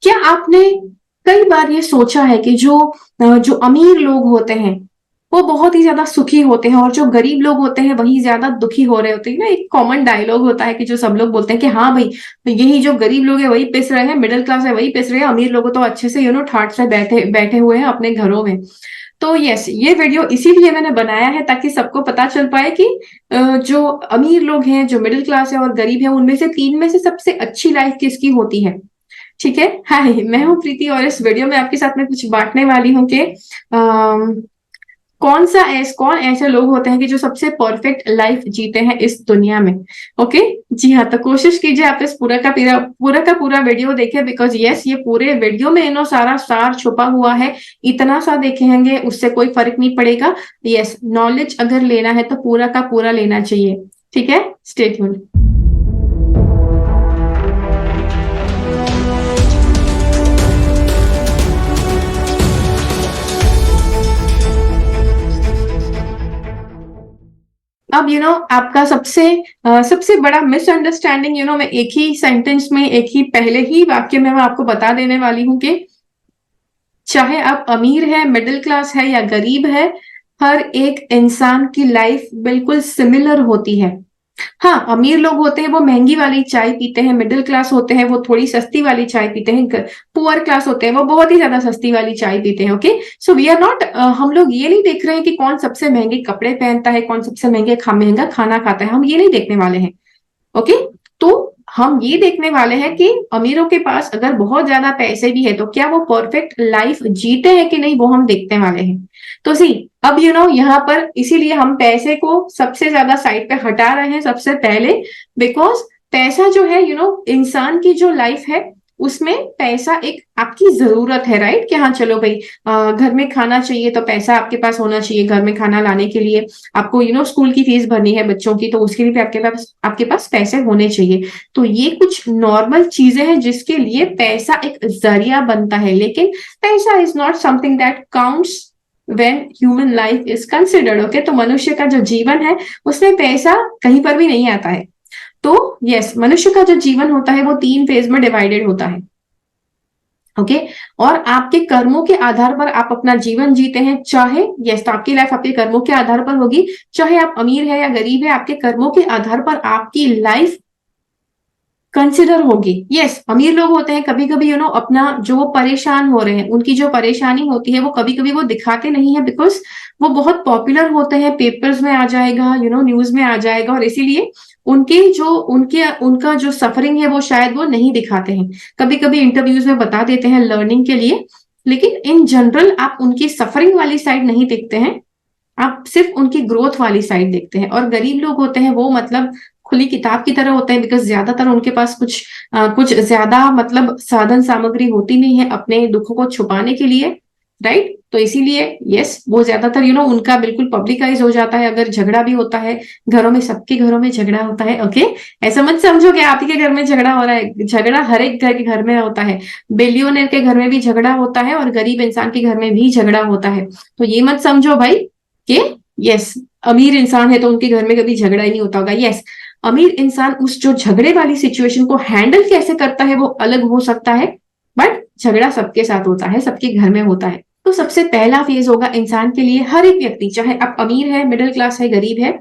क्या आपने कई बार ये सोचा है कि जो अमीर लोग होते हैं वो बहुत ही ज्यादा सुखी होते हैं और जो गरीब लोग होते हैं वही ज्यादा दुखी हो रहे होते हैं ना। एक कॉमन डायलॉग होता है कि जो सब लोग बोलते हैं कि हाँ भाई, यही जो गरीब लोग है वही पिस रहे हैं, मिडिल क्लास है वही पिस रहे हैं, अमीर लोग तो अच्छे से ठाट से बैठे बैठे हुए हैं अपने घरों में। तो यस, ये वीडियो इसीलिए मैंने बनाया है ताकि सबको पता चल पाए कि जो अमीर लोग हैं, जो मिडिल क्लास है और गरीब है, उनमें से तीन में से सबसे अच्छी लाइफ किसकी होती है। ठीक है। हाय, मैं हूँ प्रीति और इस वीडियो में आपके साथ में कुछ बांटने वाली हूँ कि कौन ऐसे लोग होते हैं कि जो सबसे परफेक्ट लाइफ जीते हैं इस दुनिया में। ओके। जी हाँ, तो कोशिश कीजिए आप इस पूरा वीडियो देखें, बिकॉज यस, ये पूरे वीडियो में सारा सार छुपा हुआ है। इतना सा देखेंगे उससे कोई फर्क नहीं पड़ेगा। यस, नॉलेज अगर लेना है तो पूरा का पूरा लेना चाहिए। ठीक है, स्टे ट्यून्ड। अब आपका सबसे बड़ा मिसअंडरस्टैंडिंग, मैं एक ही सेंटेंस में, एक ही पहले ही वाक्य में मैं आपको बता देने वाली हूं कि चाहे आप अमीर है, मिडिल क्लास है या गरीब है, हर एक इंसान की लाइफ बिल्कुल सिमिलर होती है। हाँ, अमीर लोग होते हैं वो महंगी वाली चाय पीते हैं, मिडिल क्लास होते हैं वो थोड़ी सस्ती वाली चाय पीते हैं, पुअर क्लास होते हैं वो बहुत ही ज्यादा सस्ती वाली चाय पीते हैं। Okay, so we are not, हम लोग ये नहीं देख रहे हैं कि कौन सबसे महंगे कपड़े पहनता है, कौन सबसे महंगा खाना खाता है, हम ये नहीं देखने वाले हैं। ओके, तो हम ये देखने वाले हैं कि अमीरों के पास अगर बहुत ज्यादा पैसे भी है तो क्या वो परफेक्ट लाइफ जीते हैं कि नहीं, वो हम देखने वाले हैं। तो सी, अब यहाँ पर इसीलिए हम पैसे को सबसे ज्यादा साइड पे हटा रहे हैं सबसे पहले, बिकॉज पैसा जो है इंसान की जो लाइफ है उसमें पैसा एक आपकी जरूरत है, राइट। कि हाँ चलो भाई, घर में खाना चाहिए तो पैसा आपके पास होना चाहिए घर में खाना लाने के लिए। आपको स्कूल की फीस भरनी है बच्चों की, तो उसके लिए भी आपके पास पैसे होने चाहिए। तो ये कुछ नॉर्मल चीजें हैं जिसके लिए पैसा एक जरिया बनता है, लेकिन पैसा is not something that counts when human life is considered. Okay, तो मनुष्य का जो जीवन है उसमें पैसा कहीं पर भी नहीं आता है। तो यस, मनुष्य का जो जीवन होता है वो तीन फेज में डिवाइडेड होता है। ओके, और आपके कर्मों के आधार पर आप अपना जीवन जीते हैं। चाहे यस, तो आपकी लाइफ आपके कर्मों के आधार पर होगी, चाहे आप अमीर है या गरीब है, आपके कर्मों के आधार पर आपकी लाइफ कंसिडर होगी। यस, अमीर लोग होते हैं कभी कभी अपना जो वो परेशान हो रहे हैं, उनकी जो परेशानी होती है वो कभी कभी वो दिखाते नहीं है, बिकॉज वो बहुत पॉपुलर होते हैं, पेपर्स में आ जाएगा, न्यूज में आ जाएगा, और इसीलिए उनका जो सफरिंग है वो शायद वो नहीं दिखाते हैं। कभी कभी इंटरव्यूज में बता देते हैं लर्निंग के लिए, लेकिन इन जनरल आप उनकी सफरिंग वाली साइड नहीं देखते हैं, आप सिर्फ उनकी ग्रोथ वाली साइड देखते हैं। और गरीब लोग होते हैं वो मतलब खुली किताब की तरह होते हैं, बिकॉज ज्यादातर उनके पास कुछ ज्यादा मतलब साधन सामग्री होती नहीं है अपने दुखों को छुपाने के लिए, राइट। तो इसीलिए यस, वो ज्यादातर उनका बिल्कुल पब्लिकाइज हो जाता है। अगर झगड़ा भी होता है घरों में, सबके घरों में झगड़ा होता है। ओके, ऐसा मत समझो कि आप ही के घर में झगड़ा हो रहा है, झगड़ा हर एक घर के घर में होता है। बिलियनर के घर में भी झगड़ा होता है और गरीब इंसान के घर में भी झगड़ा होता है। तो ये मत समझो भाई कि यस, अमीर इंसान है तो उनके घर में कभी झगड़ा ही नहीं होता होगा। यस, अमीर इंसान उस जो झगड़े वाली सिचुएशन को हैंडल कैसे करता है वो अलग हो सकता है, बट झगड़ा सबके साथ होता है, सबके घर में होता है। तो सबसे पहला फेज होगा इंसान के लिए, हर एक व्यक्ति, चाहे आप अमीर है, मिडिल क्लास है, गरीब है,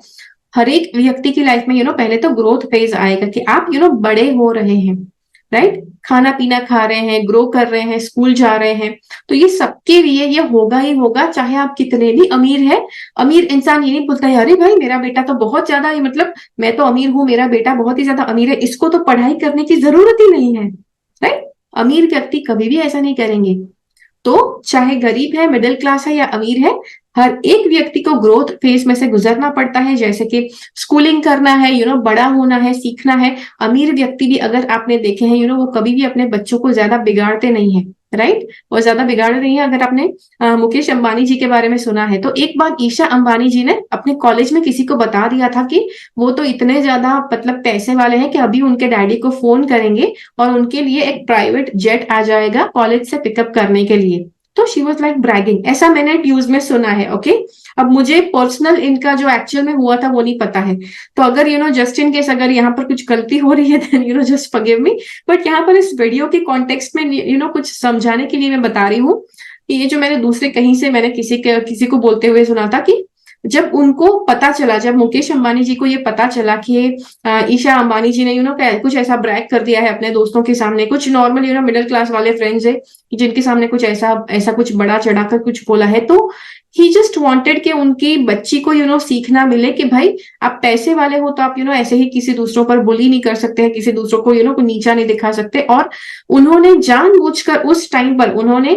हर एक व्यक्ति की लाइफ में पहले तो ग्रोथ फेज आएगा कि आप बड़े हो रहे हैं, राइट। खाना पीना खा रहे हैं, ग्रो कर रहे हैं, स्कूल जा रहे हैं। तो ये सबके लिए ये होगा ही होगा, चाहे आप कितने भी अमीर है। अमीर इंसान ये नहीं बोलता है अरे भाई मेरा बेटा तो बहुत ज्यादा ही, मतलब मैं तो अमीर हूं, मेरा बेटा बहुत ही ज्यादा अमीर है, इसको तो पढ़ाई करने की जरूरत ही नहीं है, राइट। अमीर व्यक्ति कभी भी ऐसा नहीं करेंगे। तो चाहे गरीब है, मिडिल क्लास है या अमीर है, हर एक व्यक्ति को ग्रोथ फेज में से गुजरना पड़ता है, जैसे कि स्कूलिंग करना है, बड़ा होना है, सीखना है। अमीर व्यक्ति भी अगर आपने देखे हैं, वो कभी भी अपने बच्चों को ज्यादा बिगाड़ते नहीं है, राइट। और ज्यादा बिगाड़ते नहीं है। अगर आपने मुकेश अंबानी जी के बारे में सुना है तो एक बार ईशा अंबानी जी ने अपने कॉलेज में किसी को बता दिया था कि वो तो इतने ज्यादा मतलब पैसे वाले हैं कि अभी उनके डैडी को फोन करेंगे और उनके लिए एक प्राइवेट जेट आ जाएगा कॉलेज से पिकअप करने के लिए। तो शी वॉज लाइक ब्रैगिंग, ऐसा मैंने न्यूज में सुना है। ओके, अब मुझे पर्सनल इनका जो एक्चुअल में हुआ था वो नहीं पता है, तो अगर जस्ट इन केस अगर यहाँ पर कुछ गलती हो रही है then just forgive me. But यहाँ पर इस वीडियो के कॉन्टेक्स्ट में कुछ समझाने के लिए मैं बता रही हूँ कि ये जो मैंने दूसरे कहीं से मैंने किसी को बोलते हुए सुना था कि जब उनको पता चला, जब मुकेश अंबानी जी को ये पता चला कि ईशा अंबानी जी ने कुछ ऐसा ब्रैग कर दिया है अपने दोस्तों के सामने, कुछ नॉर्मल मिडिल क्लास वाले फ्रेंड्स है जिनके सामने कुछ ऐसा ऐसा कुछ बड़ा चढ़ाकर कुछ बोला है, तो ही जस्ट वांटेड कि उनकी बच्ची को सीखना मिले कि भाई आप पैसे वाले हो तो आप ऐसे ही किसी दूसरों पर बुली नहीं कर सकते हैं, किसी दूसरों को को नीचा नहीं दिखा सकते। और उन्होंने जानबूझकर उस टाइम पर उन्होंने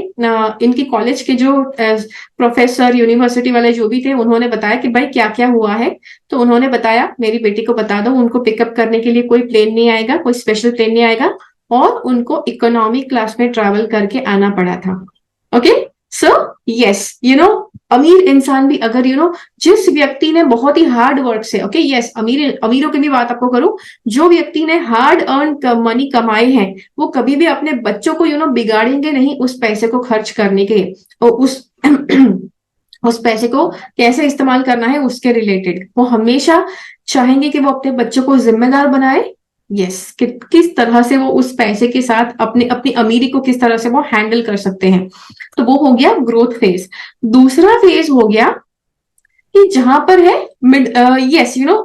इनकी कॉलेज के जो प्रोफेसर यूनिवर्सिटी वाले जो भी थे उन्होंने बताया कि भाई क्या क्या हुआ है। तो उन्होंने बताया मेरी बेटी को बता दो उनको पिकअप करने के लिए कोई प्लेन नहीं आएगा, कोई स्पेशल प्लेन नहीं आएगा, और उनको इकोनॉमिक क्लास में ट्रैवल करके आना पड़ा था। ओके, सो यस अमीर इंसान भी अगर जिस व्यक्ति ने बहुत ही हार्ड वर्क से, ओके यस अमीरों की भी बात आपको करूं, जो व्यक्ति ने हार्ड अर्न मनी कमाए हैं वो कभी भी अपने बच्चों को बिगाड़ेंगे नहीं उस पैसे को खर्च करने के, और उस पैसे को कैसे इस्तेमाल करना है उसके रिलेटेड वो हमेशा चाहेंगे कि वो अपने बच्चों को जिम्मेदार बनाए। यस किस तरह से वो उस पैसे के साथ अपनी अपनी अमीरी को किस तरह से वो हैंडल कर सकते हैं। तो वो हो गया ग्रोथ फेज। दूसरा फेज हो गया कि जहां पर है मिड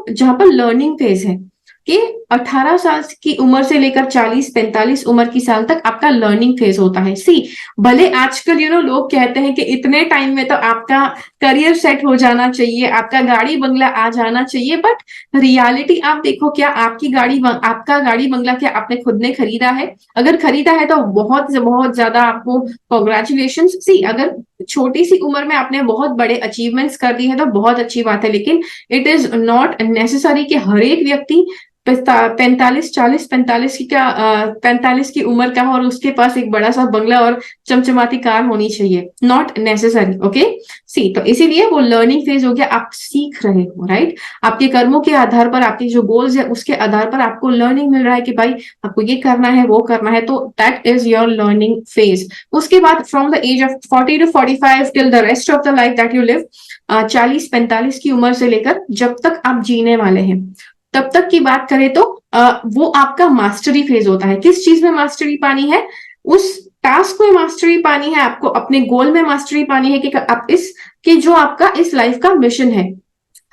जहां पर लर्निंग फेज है कि 18 साल की उम्र से लेकर 40-45 उम्र की साल तक आपका लर्निंग फेज होता है। सी भले आजकल लोग कहते हैं कि इतने टाइम में तो आपका करियर सेट हो जाना चाहिए, आपका गाड़ी बंगला आ जाना चाहिए, बट रियलिटी आप देखो, क्या आपका गाड़ी बंगला क्या आपने खुद ने खरीदा है? अगर खरीदा है तो बहुत बहुत ज्यादा आपको कॉन्ग्रेचुलेशन। सी अगर छोटी सी उम्र में आपने बहुत बड़े अचीवमेंट्स कर दी है तो बहुत अच्छी बात है, लेकिन इट इज नॉट नेसेसरी कि हर एक व्यक्ति 45 की क्या 45 की उम्र का और उसके पास एक बड़ा सा बंगला और चमचमाती कार होनी चाहिए। Not necessary. ओके, सी तो इसीलिए वो लर्निंग फेज हो गया, आप सीख रहे हो, राइट? आपके कर्मों के आधार पर, आपके जो गोल्स है उसके आधार पर आपको लर्निंग मिल रहा है कि भाई आपको ये करना है वो करना है, तो that is your learning phase. उसके बाद from the age of 40 to 45 till the rest of the life that you live, 40-45 की उम्र से लेकर जब तक आप जीने वाले हैं तब तक की बात करें तो वो आपका मास्टरी फेज होता है। किस चीज में मास्टरी पानी है? उस टास्क में मास्टरी पानी है, आपको अपने गोल में मास्टरी पानी है कि आप कि जो आपका इस लाइफ का मिशन है।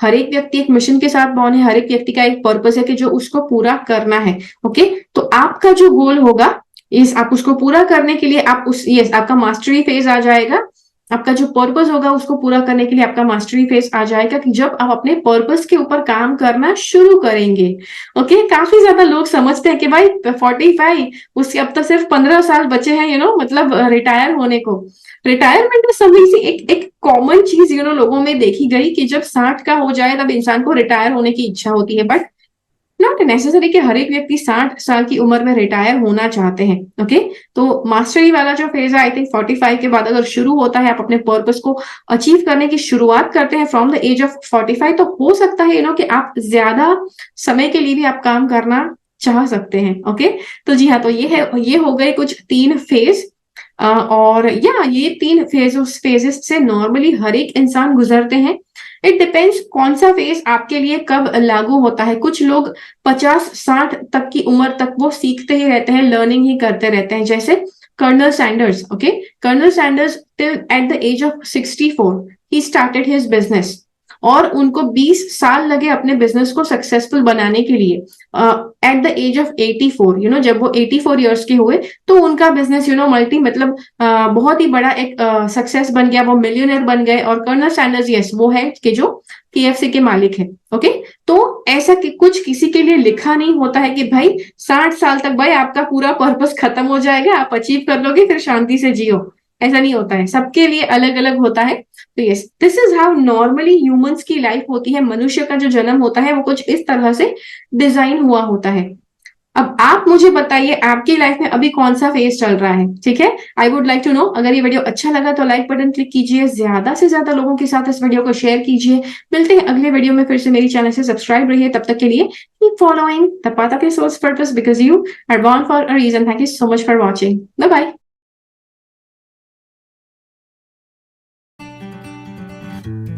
हर एक व्यक्ति एक मिशन के साथ बॉर्न है, हर एक व्यक्ति का एक पर्पस है कि जो उसको पूरा करना है। ओके, तो आपका जो गोल होगा इस आप उसको पूरा करने के लिए आप आपका मास्टरी फेज आ जाएगा। आपका जो पर्पस होगा उसको पूरा करने के लिए आपका मास्टरी फेज आ जाएगा कि जब आप अपने पर्पस के ऊपर काम करना शुरू करेंगे। ओके, काफी ज्यादा लोग समझते हैं कि भाई 45 उसके अब तो सिर्फ 15 साल बचे हैं मतलब रिटायर होने को। रिटायरमेंट में सभी से एक कॉमन चीज लोगों में देखी गई कि जब 60 का हो जाए तब इंसान को रिटायर होने की इच्छा होती है, बट नॉट नेसेसरी कि हर एक व्यक्ति 60 साल की उम्र में रिटायर होना चाहते हैं। ओके, तो मास्टरी वाला जो फेज है आई थिंक 45 के बाद अगर शुरू होता है, आप अपने पर्पस को अचीव करने की शुरुआत करते हैं फ्रॉम द एज ऑफ 45, तो हो सकता है कि आप ज्यादा समय के लिए भी आप काम करना चाह सकते हैं। ओके, तो जी हाँ, तो ये हो गए कुछ 3 फेज। और ये 3 फेजेस से नॉर्मली हर एक इंसान गुजरते हैं। इट डिपेंड्स कौन सा फेज आपके लिए कब लागू होता है। कुछ लोग 50-60 तक की उम्र तक वो सीखते ही रहते हैं, लर्निंग ही करते रहते हैं, जैसे Colonel Sanders. Okay, Colonel Sanders till at the age of 64 he started his business, और उनको 20 साल लगे अपने बिजनेस को सक्सेसफुल बनाने के लिए। एट द एज ऑफ 84 जब वो 84 ईयर्स के हुए तो उनका बिजनेस मल्टी मतलब बहुत ही बड़ा एक सक्सेस बन गया, वो मिलियनर बन गए। और कर्नल सैंडर्स यस वो है कि जो KFC के मालिक है। ओके, तो ऐसा कि कुछ किसी के लिए लिखा नहीं होता है कि भाई 60 साल तक भाई आपका पूरा पर्पस खत्म हो जाएगा, आप अचीव कर लोगे फिर शांति से जियो। ऐसा नहीं होता है, सबके लिए अलग अलग होता है। तो yes, this is how normally humans की लाइफ होती है। मनुष्य का जो जन्म होता है वो कुछ इस तरह से डिजाइन हुआ होता है। अब आप मुझे बताइए आपकी लाइफ में अभी कौन सा फेज चल रहा है? ठीक है, I would like to know. अगर ये वीडियो अच्छा लगा तो लाइक बटन क्लिक कीजिए, ज्यादा से ज्यादा लोगों के साथ इस वीडियो को शेयर कीजिए। मिलते हैं अगले वीडियो में, फिर से मेरी चैनल से सब्सक्राइब रहिए। तब तक के लिए keep following the path of your soul's purpose because you are born for a reason. Thank you so much for watching. Bye bye. है।